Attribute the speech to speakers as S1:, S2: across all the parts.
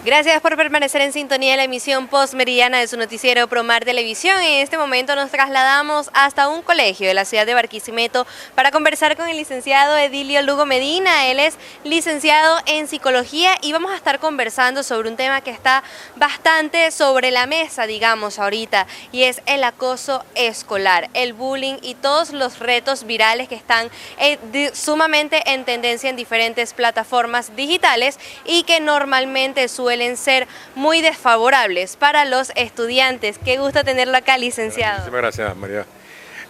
S1: Gracias por permanecer en sintonía de la emisión postmeridiana de su noticiero Promar Televisión. En este momento nos trasladamos hasta un colegio de la ciudad de Barquisimeto para conversar con el licenciado Edilio Lugo Medina. Él es licenciado en psicología y vamos a estar conversando sobre un tema que está bastante sobre la mesa, digamos, ahorita, y es el acoso escolar, el bullying y todos los retos virales que están sumamente en tendencia en diferentes plataformas digitales y que normalmente suelen ser muy desfavorables para los estudiantes. Qué gusto tenerlo acá, licenciado.
S2: Muchísimas gracias, María.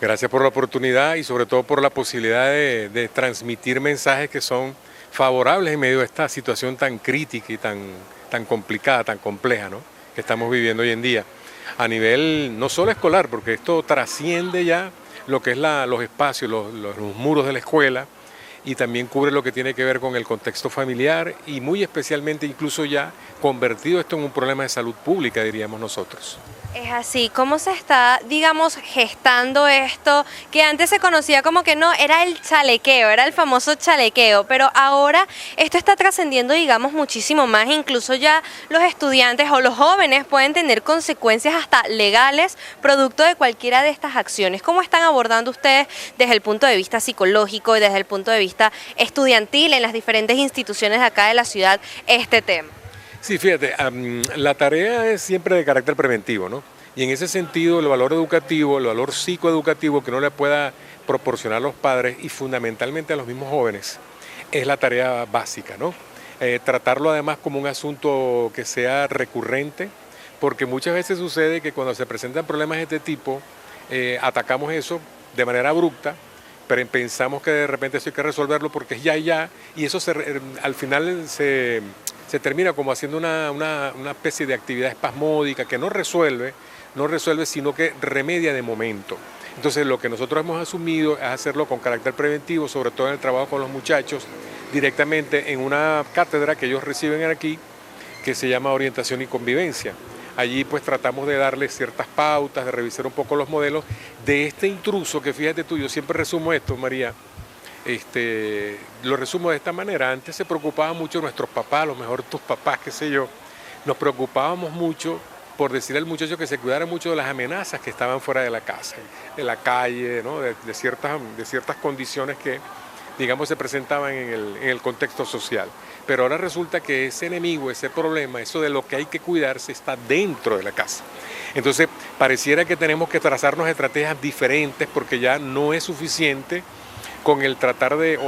S2: Gracias por la oportunidad y sobre todo por la posibilidad de transmitir mensajes que son favorables en medio de esta situación tan crítica y tan complicada, tan compleja, ¿no?, que estamos viviendo hoy en día. A nivel no solo escolar, porque esto trasciende ya lo que es los espacios, los muros de la escuela, y también cubre lo que tiene que ver con el contexto familiar y muy especialmente incluso ya convertido esto en un problema de salud pública, diríamos nosotros.
S1: Es así, ¿cómo se está, digamos, gestando esto que antes se conocía como que no, era el chalequeo, era el famoso chalequeo, pero ahora esto está trascendiendo, digamos, muchísimo más, incluso ya los estudiantes o los jóvenes pueden tener consecuencias hasta legales producto de cualquiera de estas acciones? ¿Cómo están abordando ustedes desde el punto de vista psicológico y desde el punto de vista estudiantil en las diferentes instituciones de acá de la ciudad este tema?
S2: Sí, fíjate, la tarea es siempre de carácter preventivo, ¿no? Y en ese sentido el valor educativo, el valor psicoeducativo que uno le pueda proporcionar a los padres y fundamentalmente a los mismos jóvenes es la tarea básica, ¿no? Tratarlo además como un asunto que sea recurrente, porque muchas veces sucede que cuando se presentan problemas de este tipo, atacamos eso de manera abrupta, pero pensamos que de repente eso hay que resolverlo porque es ya y ya, y eso al final se termina como haciendo una especie de actividad espasmódica que no resuelve, sino que remedia de momento. Entonces lo que nosotros hemos asumido es hacerlo con carácter preventivo, sobre todo en el trabajo con los muchachos, directamente en una cátedra que ellos reciben aquí, que se llama Orientación y Convivencia. Allí pues tratamos de darles ciertas pautas, de revisar un poco los modelos de este intruso, que fíjate tú, yo siempre resumo esto, María, lo resumo de esta manera. Antes se preocupaban mucho nuestros papás, a lo mejor tus papás, qué sé yo, nos preocupábamos mucho por decirle al muchacho que se cuidara mucho de las amenazas que estaban fuera de la casa, de la calle, ¿no?, de ciertas condiciones que, digamos, se presentaban en el contexto social. Pero ahora resulta que ese enemigo, ese problema, eso de lo que hay que cuidarse está dentro de la casa. Entonces, pareciera que tenemos que trazarnos estrategias diferentes porque ya no es suficiente con el tratar de,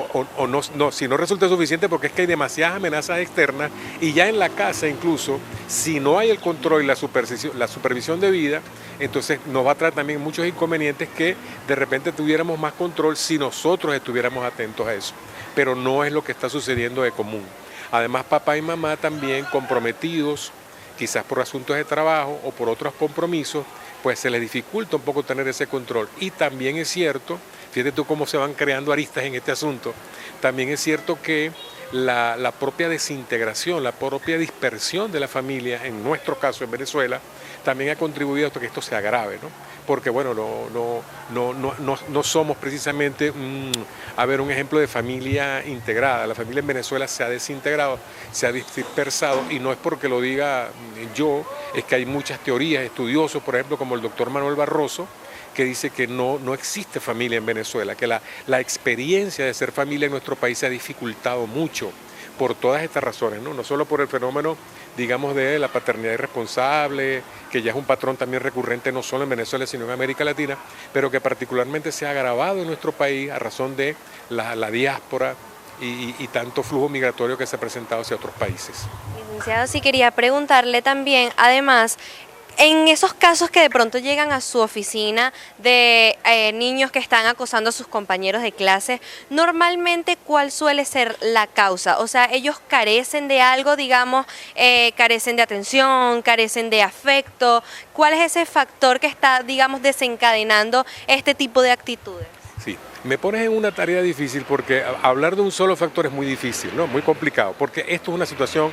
S2: si no resulta suficiente porque es que hay demasiadas amenazas externas y ya en la casa incluso, si no hay el control y la supervisión debida, entonces nos va a traer también muchos inconvenientes que de repente tuviéramos más control si nosotros estuviéramos atentos a eso, pero no es lo que está sucediendo de común. Además, papá y mamá también comprometidos, quizás por asuntos de trabajo o por otros compromisos, pues se les dificulta un poco tener ese control. Y también es cierto, fíjate tú cómo se van creando aristas en este asunto, también es cierto que la propia desintegración, la propia dispersión de la familia, en nuestro caso en Venezuela, también ha contribuido a que esto se agrave, ¿no? Porque bueno, no somos precisamente un ejemplo de familia integrada. La familia en Venezuela se ha desintegrado, se ha dispersado, y no es porque lo diga yo, es que hay muchas teorías, estudiosos, por ejemplo, como el doctor Manuel Barroso, que dice que no existe familia en Venezuela, que la experiencia de ser familia en nuestro país se ha dificultado mucho por todas estas razones, ¿no? No solo por el fenómeno, digamos, de la paternidad irresponsable, que ya es un patrón también recurrente no solo en Venezuela, sino en América Latina, pero que particularmente se ha agravado en nuestro país a razón de la diáspora y tanto flujo migratorio que se ha presentado hacia otros países.
S1: Licenciado, sí quería preguntarle también, además, en esos casos que de pronto llegan a su oficina de niños que están acosando a sus compañeros de clase, normalmente, ¿cuál suele ser la causa? O sea, ellos carecen de algo, digamos, carecen de atención, carecen de afecto. ¿Cuál es ese factor que está, digamos, desencadenando este tipo de actitudes?
S2: Sí, me pones en una tarea difícil porque hablar de un solo factor es muy difícil, ¿no? Muy complicado, porque esto es una situación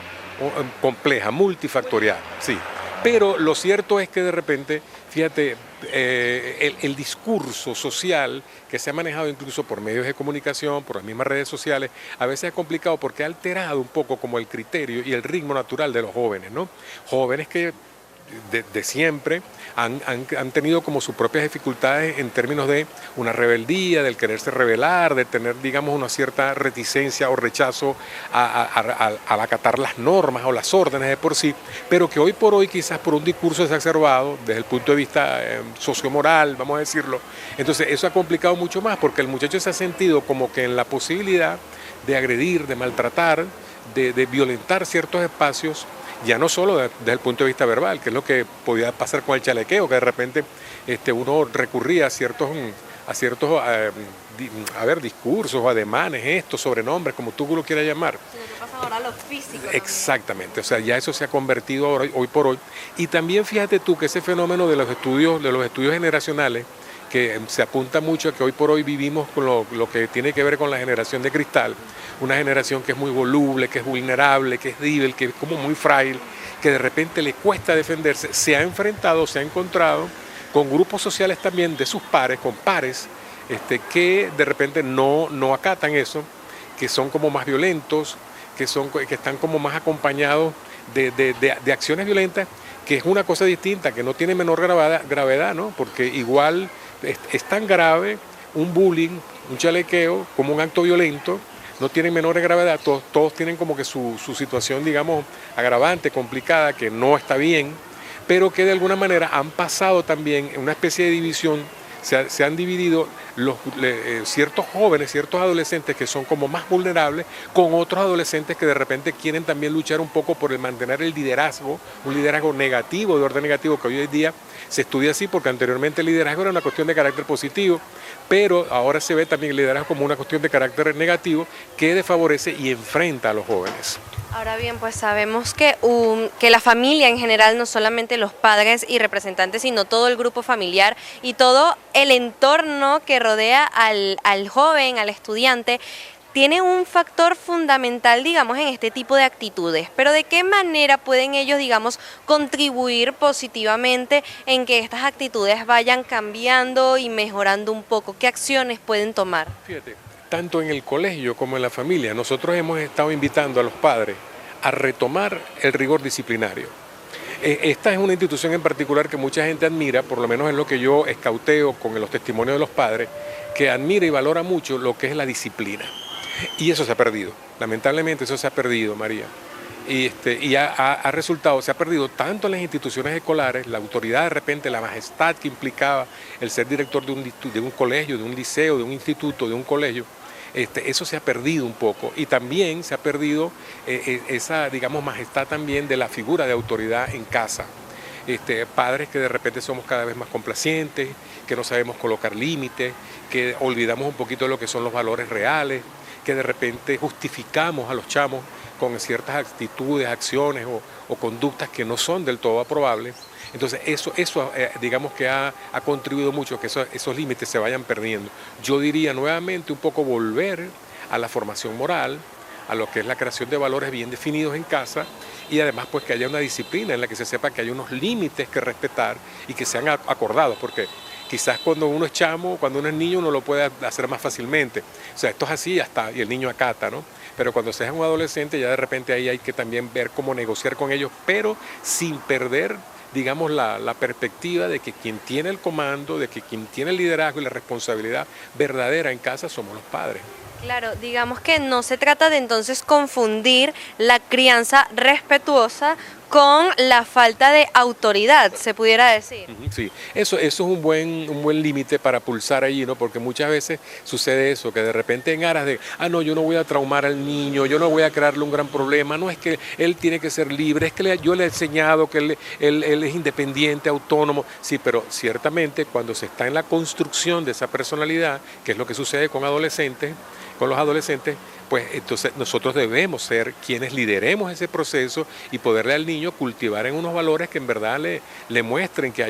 S2: compleja, multifactorial, sí. Pero lo cierto es que de repente, fíjate, el discurso social que se ha manejado incluso por medios de comunicación, por las mismas redes sociales, a veces es complicado porque ha alterado un poco como el criterio y el ritmo natural de los jóvenes, ¿no? Jóvenes que de siempre han tenido como sus propias dificultades en términos de una rebeldía, del quererse rebelar, de tener, digamos, una cierta reticencia o rechazo al acatar las normas o las órdenes de por sí, pero que hoy por hoy quizás por un discurso exacerbado desde el punto de vista sociomoral, vamos a decirlo, entonces eso ha complicado mucho más porque el muchacho se ha sentido como que en la posibilidad de agredir, de maltratar, de violentar ciertos espacios, ya no solo desde el punto de vista verbal, que es lo que podía pasar con el chalequeo, que de repente uno recurría a ciertos discursos o ademanes, gestos, sobrenombres, como tú lo quieras llamar.
S1: Sino que pasa ahora a lo físico.
S2: Exactamente, o sea, ya eso se ha convertido ahora, hoy por hoy. Y también fíjate tú que ese fenómeno de los estudios generacionales, que se apunta mucho a que hoy por hoy vivimos con lo que tiene que ver con la generación de cristal, una generación que es muy voluble, que es vulnerable, que es débil, que es como muy frágil, que de repente le cuesta defenderse, se ha enfrentado, se ha encontrado con grupos sociales también de sus pares, con pares, que de repente no acatan eso, que son como más violentos, que están como más acompañados de acciones violentas, que es una cosa distinta, que no tiene menor gravedad, ¿no? Porque igual es tan grave un bullying, un chalequeo, como un acto violento, no tienen menor gravedad, todos tienen como que su situación, digamos, agravante, complicada, que no está bien, pero que de alguna manera han pasado también en una especie de división, se han dividido ciertos jóvenes, ciertos adolescentes que son como más vulnerables, con otros adolescentes que de repente quieren también luchar un poco por mantener el liderazgo, un liderazgo negativo, de orden negativo, que hoy en día se estudia así, porque anteriormente el liderazgo era una cuestión de carácter positivo, pero ahora se ve también el liderazgo como una cuestión de carácter negativo que desfavorece y enfrenta a los jóvenes.
S1: Ahora bien, pues sabemos que la familia en general, no solamente los padres y representantes, sino todo el grupo familiar y todo el entorno que rodea al joven, al estudiante, tiene un factor fundamental, digamos, en este tipo de actitudes. Pero ¿de qué manera pueden ellos, digamos, contribuir positivamente en que estas actitudes vayan cambiando y mejorando un poco? ¿Qué acciones pueden tomar?
S2: Fíjate, tanto en el colegio como en la familia, nosotros hemos estado invitando a los padres a retomar el rigor disciplinario. Esta es una institución en particular que mucha gente admira, por lo menos es lo que yo escauteo con los testimonios de los padres, que admira y valora mucho lo que es la disciplina. Y eso se ha perdido, lamentablemente eso se ha perdido, María. Y ha resultado, se ha perdido tanto en las instituciones escolares, la autoridad de repente, la majestad que implicaba el ser director de un colegio, de un liceo, de un instituto, de un colegio, eso se ha perdido un poco. Y también se ha perdido esa, digamos, majestad también de la figura de autoridad en casa. Padres que de repente somos cada vez más complacientes, que no sabemos colocar límites, que olvidamos un poquito de lo que son los valores reales, que de repente justificamos a los chamos con ciertas actitudes, acciones o conductas que no son del todo aprobables. Entonces eso digamos que ha contribuido mucho a que esos límites se vayan perdiendo. Yo diría nuevamente un poco volver a la formación moral, a lo que es la creación de valores bien definidos en casa y además pues que haya una disciplina en la que se sepa que hay unos límites que respetar y que sean acordados, porque quizás cuando uno es chamo, cuando uno es niño, uno lo puede hacer más fácilmente. O sea, esto es así y el niño acata, ¿no? Pero cuando seas un adolescente ya de repente ahí hay que también ver cómo negociar con ellos, pero sin perder, digamos, la perspectiva de que quien tiene el comando, de que quien tiene el liderazgo y la responsabilidad verdadera en casa somos los padres.
S1: Claro, digamos que no se trata de entonces confundir la crianza respetuosa con la falta de autoridad, se pudiera decir.
S2: Sí, eso es un buen límite para pulsar allí, ¿no? Porque muchas veces sucede eso, que de repente en aras de, no, yo no voy a traumar al niño, yo no voy a crearle un gran problema, no es que él tiene que ser libre, es que yo le he enseñado que él es independiente, autónomo. Sí, pero ciertamente cuando se está en la construcción de esa personalidad, que es lo que sucede con los adolescentes, pues entonces nosotros debemos ser quienes lideremos ese proceso y poderle al niño cultivar en unos valores que en verdad le muestren que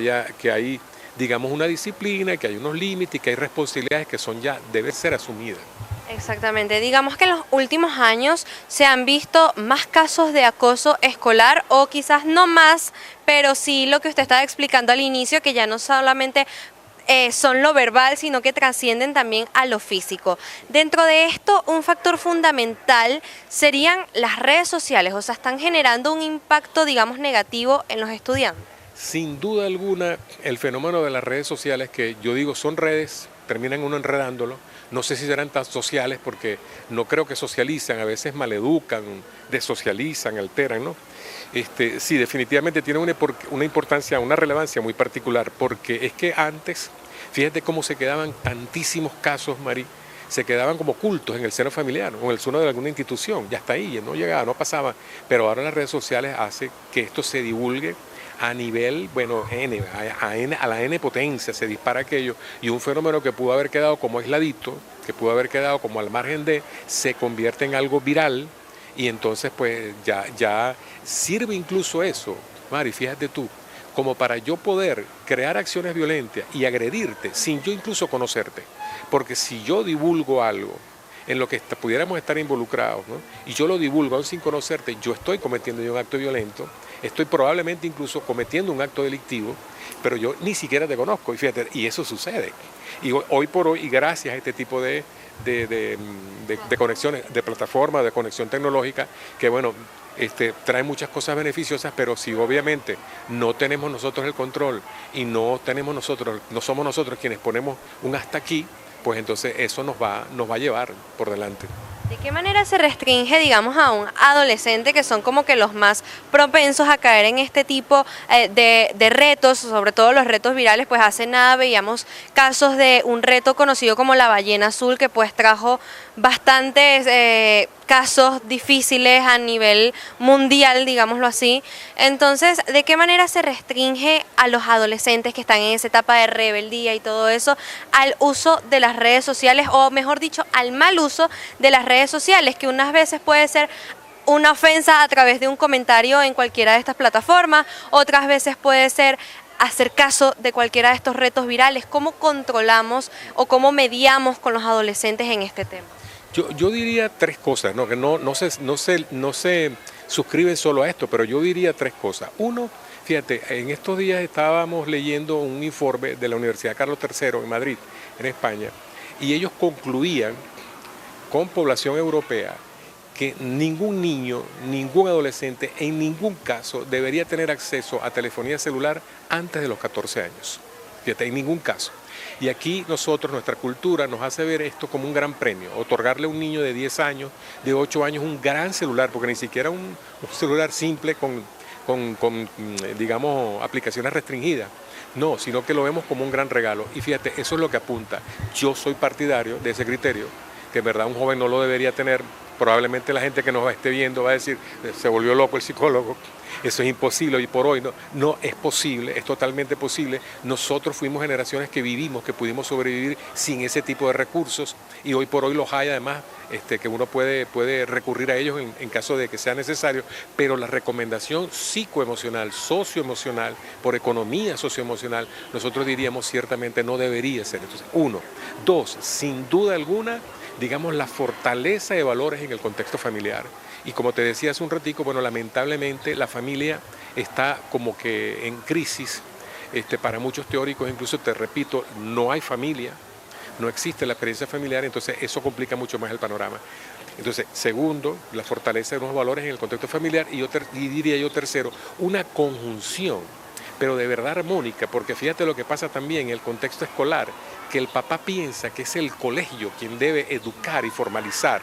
S2: hay, digamos, una disciplina, que hay unos límites y que hay responsabilidades que deben ser asumidas.
S1: Exactamente. Digamos que en los últimos años se han visto más casos de acoso escolar o quizás no más, pero sí lo que usted estaba explicando al inicio, que ya no solamente son lo verbal, sino que trascienden también a lo físico. Dentro de esto, un factor fundamental serían las redes sociales, o sea, están generando un impacto, digamos, negativo en los estudiantes.
S2: Sin duda alguna, el fenómeno de las redes sociales, que yo digo son redes, terminan uno enredándolo. No sé si serán tan sociales porque no creo que socializan, a veces maleducan, desocializan, alteran, ¿no? Sí, definitivamente tiene una importancia, una relevancia muy particular, porque es que antes, fíjate cómo se quedaban tantísimos casos, Mari, se quedaban como ocultos en el seno familiar o en el seno de alguna institución, ya está ahí, no llegaba, no pasaba, pero ahora las redes sociales hacen que esto se divulgue a nivel, bueno, a la N potencia, se dispara aquello, y un fenómeno que pudo haber quedado como aisladito, que pudo haber quedado como al margen de, se convierte en algo viral, y entonces pues ya sirve incluso eso, Mari, fíjate tú, como para yo poder crear acciones violentas y agredirte sin yo incluso conocerte, porque si yo divulgo algo en lo que pudiéramos estar involucrados, ¿no? Y yo lo divulgo aún sin conocerte, yo estoy cometiendo un acto violento, estoy probablemente incluso cometiendo un acto delictivo, pero yo ni siquiera te conozco, y fíjate, y eso sucede. Y hoy por hoy, y gracias a este tipo de conexiones, de plataformas, de conexión tecnológica, que bueno, trae muchas cosas beneficiosas, pero si obviamente no tenemos nosotros el control y no somos nosotros quienes ponemos un hasta aquí, pues entonces eso nos va a llevar por delante.
S1: ¿De qué manera se restringe, digamos, a un adolescente, que son como que los más propensos a caer en este tipo de retos, sobre todo los retos virales? Pues hace nada veíamos casos de un reto conocido como la ballena azul, que pues trajo bastantes casos difíciles a nivel mundial, digámoslo así. Entonces, ¿de qué manera se restringe a los adolescentes que están en esa etapa de rebeldía y todo eso al uso de las redes sociales, o mejor dicho, al mal uso de las redes sociales, que unas veces puede ser una ofensa a través de un comentario en cualquiera de estas plataformas, otras veces puede ser hacer caso de cualquiera de estos retos virales? ¿Cómo controlamos o cómo mediamos con los adolescentes en este tema?
S2: Yo diría tres cosas, ¿no? Que no se suscriben solo a esto, pero yo diría tres cosas. Uno, fíjate, en estos días estábamos leyendo un informe de la Universidad Carlos III en Madrid, en España, y ellos concluían con población europea que ningún niño, ningún adolescente, en ningún caso debería tener acceso a telefonía celular antes de los 14 años. Fíjate, en ningún caso. Y aquí nosotros, nuestra cultura nos hace ver esto como un gran premio, otorgarle a un niño de 10 años, de 8 años, un gran celular, porque ni siquiera un celular simple con digamos, aplicaciones restringidas. No, sino que lo vemos como un gran regalo. Y fíjate, eso es lo que apunta. Yo soy partidario de ese criterio, que en verdad un joven no lo debería tener. Probablemente la gente que nos esté viendo va a decir, se volvió loco el psicólogo. Eso es imposible hoy por hoy. No es posible, es totalmente posible. Nosotros fuimos generaciones que vivimos, que pudimos sobrevivir sin ese tipo de recursos, y hoy por hoy los hay además, que uno puede recurrir a ellos en caso de que sea necesario, pero la recomendación psicoemocional, socioemocional, por economía socioemocional, nosotros diríamos ciertamente no debería ser. Entonces, uno. Dos, sin duda alguna, digamos, la fortaleza de valores en el contexto familiar. Y como te decía hace un ratico, bueno, lamentablemente la familia está como que en crisis. Para muchos teóricos, incluso te repito, no hay familia, no existe la experiencia familiar, entonces eso complica mucho más el panorama. Entonces, segundo, la fortaleza de unos valores en el contexto familiar, y diría yo tercero, una conjunción, pero de verdad armónica, porque fíjate lo que pasa también en el contexto escolar, que el papá piensa que es el colegio quien debe educar y formalizar,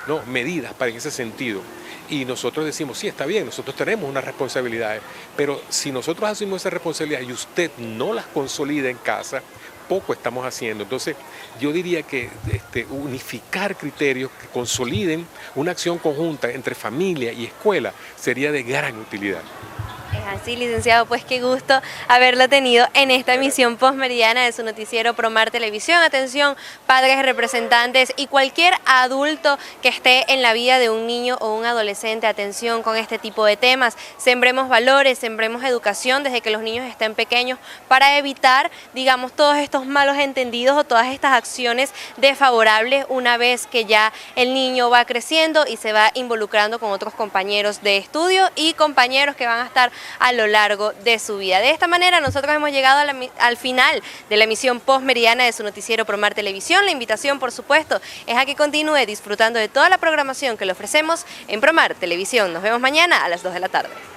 S2: ¿no?, medidas para en ese sentido. Y nosotros decimos, sí, está bien, nosotros tenemos unas responsabilidades, pero si nosotros asumimos esas responsabilidades y usted no las consolida en casa, poco estamos haciendo. Entonces, yo diría que unificar criterios que consoliden una acción conjunta entre familia y escuela sería de gran utilidad.
S1: Es así, licenciado, pues qué gusto haberlo tenido en esta emisión postmeridiana de su noticiero Promar Televisión. Atención, padres, representantes y cualquier adulto que esté en la vida de un niño o un adolescente, atención con este tipo de temas. Sembremos valores, sembremos educación desde que los niños estén pequeños para evitar, digamos, todos estos malos entendidos o todas estas acciones desfavorables una vez que ya el niño va creciendo y se va involucrando con otros compañeros de estudio y compañeros que van a estar a lo largo de su vida. De esta manera nosotros hemos llegado al final de la emisión postmeridiana de su noticiero Promar Televisión. La invitación, por supuesto, es a que continúe disfrutando de toda la programación que le ofrecemos en Promar Televisión. Nos vemos mañana a las 2 de la tarde.